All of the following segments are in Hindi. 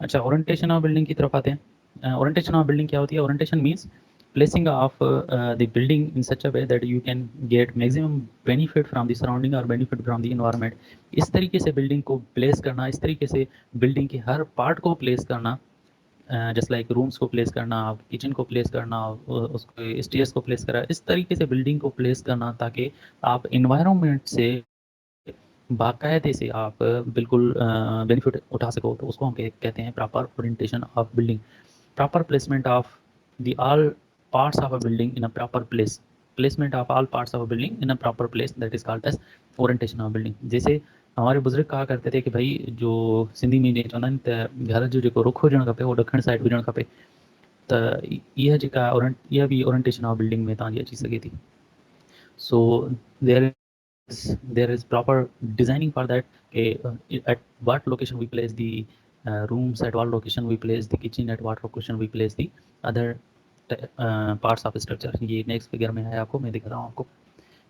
अच्छा, ओरिएंटेशन ऑफ बिल्डिंग की तरफ आते हैं। ओरिएंटेशन ऑफ बिल्डिंग क्या होती है? Orientation means placing of the building in such a way that you can get maximum benefit from the surrounding और बेनिफिट फ्रॉम द इन्वायरमेंट। इस तरीके से बिल्डिंग को प्लेस करना, इस तरीके से बिल्डिंग के हर पार्ट को प्लेस करना, जस्ट लाइक रूम्स को प्लेस करना, किचन को प्लेस करना, उसके स्टेयर्स को प्लेस करा, इस तरीके से बिल्डिंग को प्लेस करना ताकि आप इन्वायरमेंट से बाकायदे से आप बिल्कुल बेनिफिट उठा सको। तो उसको हम कहते हैं proper orientation of building, proper placement of the all parts of a building in a proper place, placement of all parts of a building in a proper place, that is called as orientation of building. जैसे हमारे बुजुर्ग कहा करते थे कि भाई जो सिंधी में जे चवंदा आहिनि त घर जो जेको रुख हुजणु खपे उहो ॾखण साइड हुजणु खपे। त इहा जेका इहा बि ओरिएंटेशन ऑफ बिल्डिंग में तव्हांजी अची सघे थी। सो there is proper designing for that, at what location we place the rooms, at what location we place the kitchen, at what location we place the other parts of structure। ये नेक्स्ट फिगर में है, आपको मैं दिखा रहा हूँ आपको।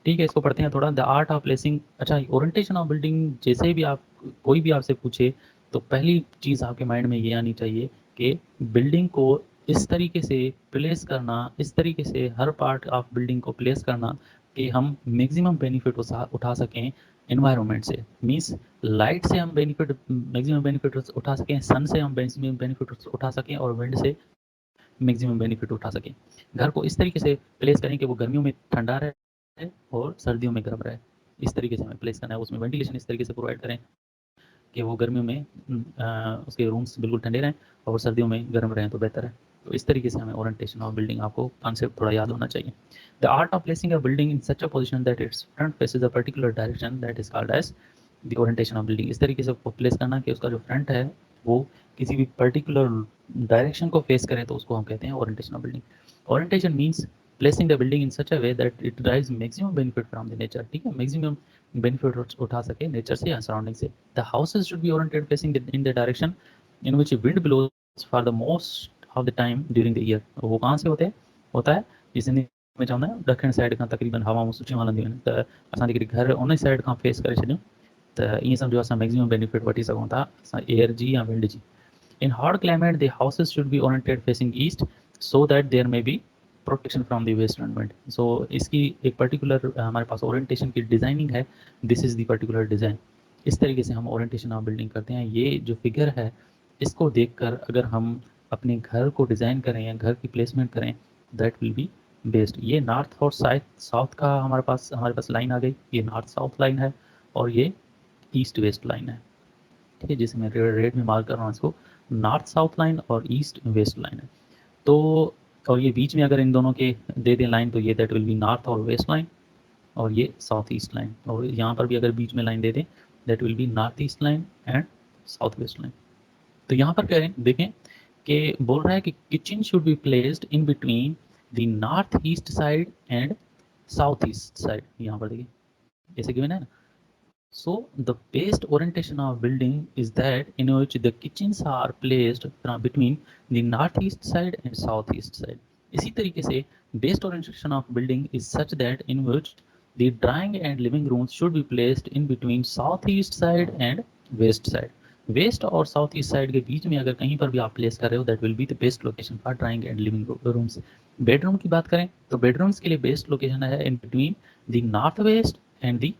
ठीक है, इसको पढ़ते हैं थोड़ा। The art of placing. अच्छा, ओरिएंटेशन ऑफ बिल्डिंग जैसे भी आप, कोई भी आपसे पूछे तो पहली चीज़ आपके माइंड में ये आनी चाहिए कि बिल्डिंग को इस तरीके से प्लेस करना, इस तरीके से हर पार्ट ऑफ बिल्डिंग को प्लेस करना कि हम मैक्सिमम बेनिफिट उठा सकें इन्वायरमेंट से। मीन्स लाइट से हम बेनिफिट, मैक्सिमम बेनिफिट उठा सकें, सन से हम मैक्सिमम बेनिफिट उठा सकें, और विंड से मैक्सिमम बेनिफिट उठा सकें। घर को इस तरीके से प्लेस करें कि वो गर्मियों में ठंडा रहे और सर्दियों में गर्म रहे। इस तरीके से हमें प्लेस करना है। उसमें वेंटिलेशन इस तरीके से प्रोवाइड करें कि वो गर्मियों में उसके रूम्स बिल्कुल ठंडे रहें और सर्दियों में गर्म रहें तो बेहतर है। तो इस तरीके से हमें ओरिएंटेशन ऑफ बिल्डिंग, आपको कॉन्सेप्ट थोड़ा याद होना चाहिए। The art of placing a building in such a position that its front faces a particular direction, that is called as the orientation of building. इस तरीके से प्लेस करना कि उसका जो फ्रंट है वो किसी भी पर्टिकुलर डायरेक्शन को फेस करे, तो उसको हम कहते हैं orientation of building. Orientation means placing the building in such a way that it drives maximum benefit from the nature. ठीक है, मैक्सिमम बेनिफिट उठा सके नेचर से या सराउंडिंग से। The houses should be oriented facing in the direction in which wind blows for the most of the time during the year. वो कहाँ से होते हैं? होता है जिस सिंधी में चवंदा आहियूं ॾखण साइड खां तक़रीबन हवाऊं सुठियूं हलंदियूं आहिनि, त असां जेकॾहिं घर उन साइड खां फेस करे छॾियूं त ईअं सम्झो असां मैक्सिमम बेनिफिट वठी सघूं था असां एयर जी या विंड जी। In hot climate the houses should be oriented facing east so that there may be protection from the western wind. So इसकी एक पर्टिकुलर हमारे पास ओरिएंटेशन की डिज़ाइनिंग है। This is the particular design. इस तरीके से हम ओरिएंटेशन ऑफ बिल्डिंग करते हैं। ये जो फिगर है, इसको देखकर अगर हम अपने घर को डिज़ाइन करें या घर की प्लेसमेंट करें, दैट विल बी बेस्ट। ये नॉर्थ और साउथ का हमारे पास लाइन आ गई। ये नॉर्थ साउथ लाइन है और ये ईस्ट वेस्ट लाइन है। ठीक है, जिसे मैं रेड में मार्क कर रहा हूँ इसको, नॉर्थ साउथ लाइन और ईस्ट वेस्ट लाइन है। तो और ये बीच में अगर इन दोनों के दे दें लाइन, तो ये दैट विल बी नॉर्थ और वेस्ट लाइन, और ये साउथ ईस्ट लाइन। और यहाँ पर भी अगर बीच में लाइन दे दें, that will B north east line and south west line. तो यहाँ पर करें देखें कि बोल रहा है कि kitchen should be placed in between the north east side and south east side. यहाँ पर देखिए जैसे गिवन है ना। So the best orientation of building is that in which the kitchens are placed between the northeast side and southeast side. इसी तरीके से best orientation of building is such that in which the drawing and living rooms should be placed in between southeast side and west side. West और साउथ ईस्ट साइड के बीच में अगर कहीं पर भी आप प्लेस कर रहे हो, that will be the best location for drawing and living rooms. Bedroom की बात करें तो बेडरूम्स के लिए बेस्ट लोकेशन है in between the north west and the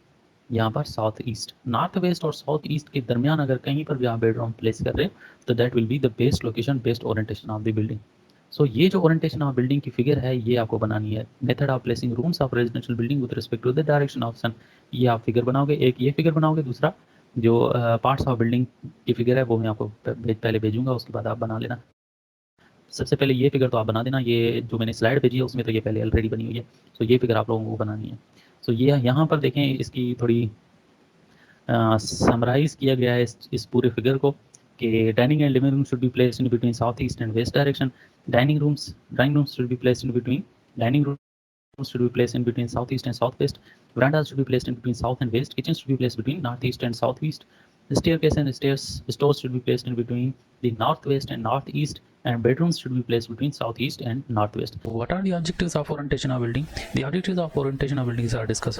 यहाँ पर साउथ ईस्ट। नॉर्थ वेस्ट और साउथ ईस्ट के दरमियान अगर कहीं पर भी आप बेडरूम प्लेस कर रहे हो, तो that will be the best location, best orientation of the building. So ये जो ओरिएंटेशन ऑफ बिल्डिंग की फिगर है, ये आपको बनानी है। Method of placing rooms of residential building with respect to the direction of sun. ये आप फिगर बनाओगे, एक ये फिगर बनाओगे, दूसरा जो पार्ट्स ऑफ बिल्डिंग की फिगर है वो मैं आपको पहले भेजूंगा, उसके बाद आप बना लेना। सबसे पहले ये फिगर तो आप बना देना। ये जो मैंने स्लाइड भेजी है उसमें तो ये पहले ऑलरेडी बनी हुई है। सो ये फिगर आप लोगों को बनानी है। सो ये यहाँ पर देखें, इसकी थोड़ी समराइज किया गया है इस पूरे फिगर को कि dining and living room should be placed in between south east and west direction. Drawing rooms should be placed in between dining rooms should be placed in between southeast and southwest. Verandas should be placed in between south and west. Kitchens should be placed between northeast and southeast. Staircase and stores should be placed in between the northwest and northeast, and bedrooms should be placed between southeast and northwest. What are the objectives of orientation of building? The objectives of orientation of buildings are discussed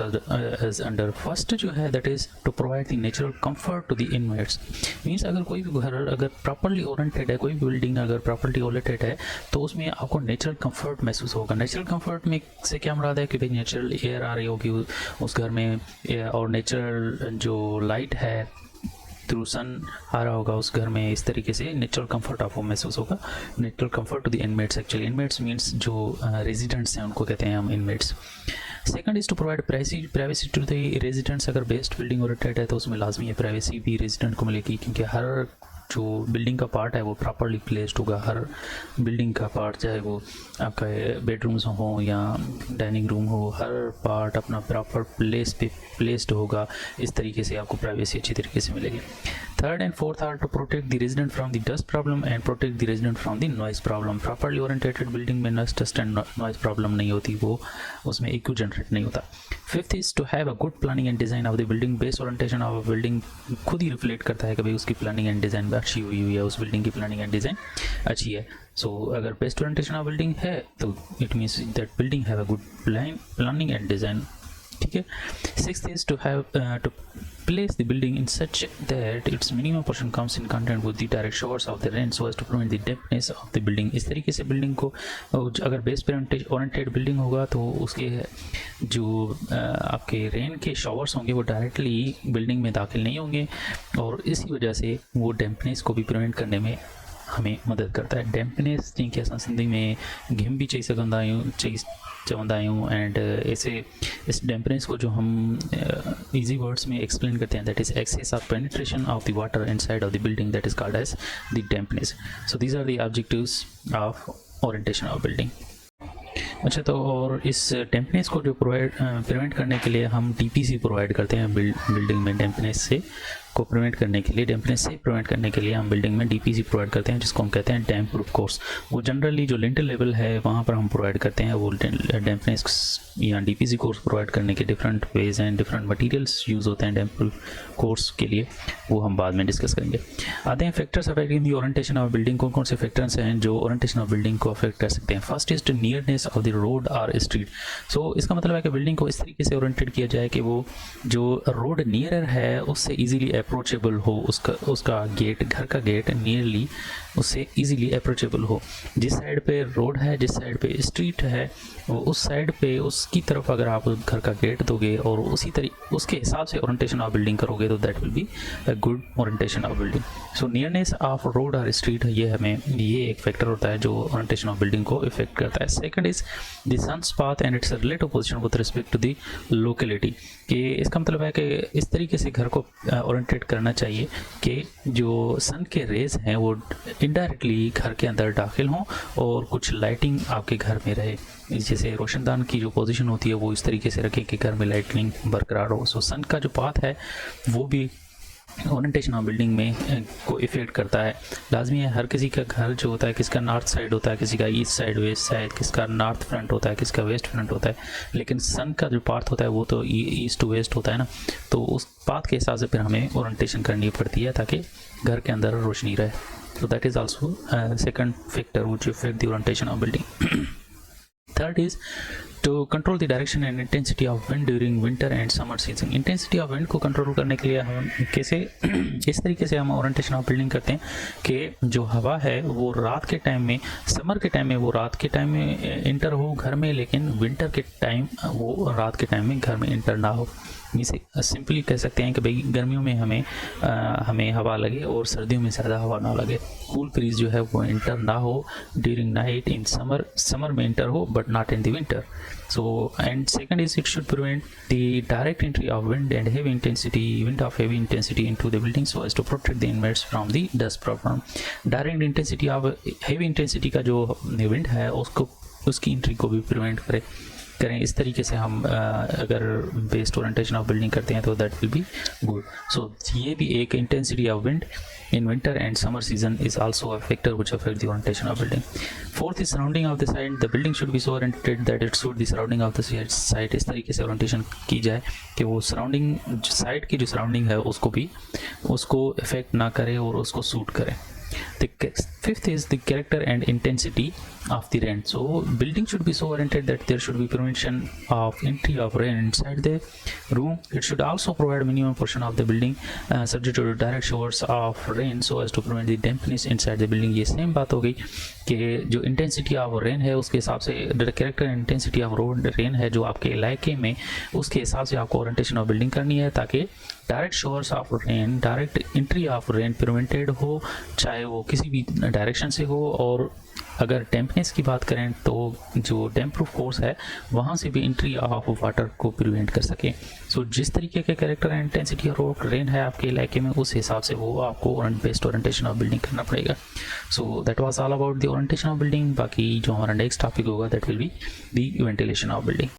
as under. First जो है that is to provide the natural comfort to the inmates. Means अगर कोई भी घर अगर properly oriented है, कोई भी building अगर properly oriented है, तो उसमें आपको natural comfort महसूस होगा. Natural comfort में से क्या मुराद है कि भाई natural air आ रही होगी उस घर में, और natural जो light है थ्रू सन आ रहा होगा उस घर में. इस तरीके से नेचुरल कंफर्ट आपको महसूस होगा. Natural comfort to the inmates. Actually inmates means जो रेजिडेंट्स हैं उनको कहते हैं हम inmates. Second is to provide privacy to the residents. अगर बेस्ट बिल्डिंग ओरिएंटेड है तो उसमें लाजमी है प्राइवेसी भी रेजिडेंट को मिलेगी, क्योंकि हर जो बिल्डिंग का पार्ट है वो प्रॉपरली प्लेस्ड होगा. हर बिल्डिंग का पार्ट, चाहे वो आपका बेडरूम्स हो या डाइनिंग रूम हो, हर पार्ट अपना प्रॉपर प्लेस पे प्लेस्ड होगा. इस तरीके से आपको प्राइवेसी अच्छी तरीके से मिलेगी. Third and fourth are to protect the resident from the dust problem and protect the resident from the noise problem. Properly oriented building में डस्ट एंड नॉइज प्रॉब्लम नहीं होती, वो उसमें इक्यू जनरेट नहीं होता. Fifth is to have a good planning and design of the building. Best orientation of a building खुद ही रिफ्लेक्ट करता है कि भाई उसकी प्लानिंग एंड डिज़ाइन अच्छी हुई है, उस बिल्डिंग की प्लानिंग एंड डिज़ाइन अच्छी है. सो अगर बेस्ट ओरिएंटेशन ऑफ बिल्डिंग है तो it means that building have a good planning and design. ठीक है. Sixth is to have to place the building in such that its minimum portion comes in contact with the direct showers of the rain so as to prevent the dampness of the building. इस तरीके से बिल्डिंग को अगर बेस ओरिएंटेड बिल्डिंग होगा तो उसके जो आपके रेन के शॉवर्स होंगे वो डायरेक्टली बिल्डिंग में दाखिल नहीं होंगे, और इसी वजह से वो डैम्पनेस को भी प्रिवेंट करने में हमें मदद करता है. डैम्पनेस जी असां सिंधी में घिम भी चई सघंदा आहियूं, चवंदा आहियूं. एंड ऐसे इस डैम्पनेस को जो हम इजी वर्ड्स में एक्सप्लेन करते हैं, that is excess of penetration of the water inside of the building, that is called as the dampness. So these are the objectives of orientation of building. अच्छा, तो और इस डैम्पनेस को जो प्रिवेंट करने के लिए हम डीपीसी प्रोवाइड करते हैं बिल्डिंग में. डैम्पनेस से को प्रिवेंट करने के लिए, डैम्पनेस से प्रिवेंट करने के लिए हम बिल्डिंग में डीपीसी प्रोवाइड करते हैं, जिसको हम कहते हैं डैम्प प्रूफ कोर्स. वो जनरली जो लिंटल लेवल है वहाँ पर हम प्रोवाइड करते हैं. वो डैम्पनेस या डीपीसी कोर्स प्रोवाइड करने के different ways and different materials use होते हैं डैम्प प्रूफ कोर्स के लिए, वो हम बाद में डिस्कस करेंगे. आते हैं factors affecting the orientation of building. कौन कौन से फैक्टर्स हैं जो ओरिएंटेशन ऑफ बिल्डिंग को अफेक्ट कर सकते हैं? First is the nearness of the road और स्ट्रीट. सो इसका मतलब है कि बिल्डिंग को इस तरीके से ओरिएंटेड किया जाए कि वो जो रोड नियरर है उससे ईजीली अप्रोचेबल हो, उसका गेट, घर का गेट नियरली उससे इजीली अप्रोचेबल हो. जिस साइड पे रोड है, जिस साइड पे स्ट्रीट है, उस साइड पे उसकी तरफ अगर आप घर का गेट दोगे और उसके हिसाब से ओरिएंटेशन ऑफ बिल्डिंग करोगे तो that will be a good orientation of building. So nearness of road और स्ट्रीट ये एक फैक्टर होता है जो ओरिएंटेशन ऑफ बिल्डिंग को इफेक्ट करता है. Second is the sun's path and its relative position with respect to the locality. कि इसका मतलब है कि इस तरीके से घर को ओरिएंटेट करना चाहिए कि जो सन के रेज हैं वो इनडायरेक्टली घर के अंदर दाखिल हों और कुछ लाइटिंग आपके घर में रहे. जैसे रोशनदान की जो पोजीशन होती है वो इस तरीके से रखें कि घर में लाइटिंग बरकरार हो. सो सन का जो पाथ है वो भी ओरिएंटेशन ऑफ बिल्डिंग में को इफेक्ट करता है. लाजमी है हर किसी का घर जो होता है, किसका नॉर्थ साइड होता है, किसी का ईस्ट साइड, वेस्ट साइड, किसका नॉर्थ फ्रंट होता है, किसका वेस्ट फ्रंट होता है, लेकिन सन का जो पाथ होता है वो तो ईस्ट टू वेस्ट होता है ना. तो उस पाथ के हिसाब से फिर हमें ओरिएंटेशन करनी पड़ती है ताकि घर के अंदर रोशनी रहे. So that is also a second factor which affect the orientation of building. Third is to control the direction and intensity of wind during winter and summer season. Intensity of wind को कंट्रोल करने के लिए हम कैसे इस तरीके से हम ओरिएंटेशन ऑफ बिल्डिंग करते हैं कि जो हवा है वो रात के टाइम में, समर के टाइम में वो रात के टाइम में इंटर हो घर में, लेकिन विंटर के टाइम वो रात के टाइम में घर में इंटर ना हो. इसे सिंपली कह सकते हैं कि भाई गर्मियों में हमें हवा लगे और सर्दियों में ज़्यादा हवा ना लगे. कूल ब्रीज जो है वो इंटर ना हो ड्यूरिंग नाइट इन समर में इंटर हो but not in the winter. So and second is it should prevent the direct entry of wind of heavy intensity into the building so as to protect the inmates from the dust problem. Direct intensity of heavy intensity का जो wind है उसकी एंट्री को भी प्रिवेंट करे. करें, इस तरीके से हम अगर बेस्ड ओरिएंटेशन ऑफ बिल्डिंग करते हैं तो दैट विल बी गुड। सो ये भी एक intensity of wind in winter and summer season is also a factor which affect the orientation of building. Fourth is surrounding of the site. The building should be so oriented that it suit the surrounding of the site. इस तरीके से orientation की जाए कि वो surrounding site की जो surrounding है उसको affect ना करे और उसको suit करे। The fifth is the character and intensity of the rain. So building should be so oriented that there should be prevention of entry of rain inside the room. It should also provide minimum portion of the building subject to direct showers of rain so as to prevent the dampness inside the building. ये सेम बात हो गई कि जो इंटेंसिटी ऑफ रेन है उसके हिसाब से character and intensity of rain है जो आपके इलाके में, उसके हिसाब से आपको ओरिएंटेशन ऑफ बिल्डिंग करनी है ताकि direct showers of rain, direct entry of rain prevented हो, चाहे वो किसी भी डायरेक्शन से हो। और अगर डैम्पनेस की बात करें तो जो डैम्प प्रूफ कोर्स है वहाँ से भी एंट्री ऑफ वाटर को प्रिवेंट कर सके। सो जिस तरीके के character and intensity of rain है आपके इलाके में उस हिसाब से वो आपको बेस्ट ओरिएंटेशन ऑफ बिल्डिंग करना पड़ेगा। So that was all about the orientation of building. बाकी जो हमारा नेक्स्ट टॉपिक होगा that will be the ventilation of building.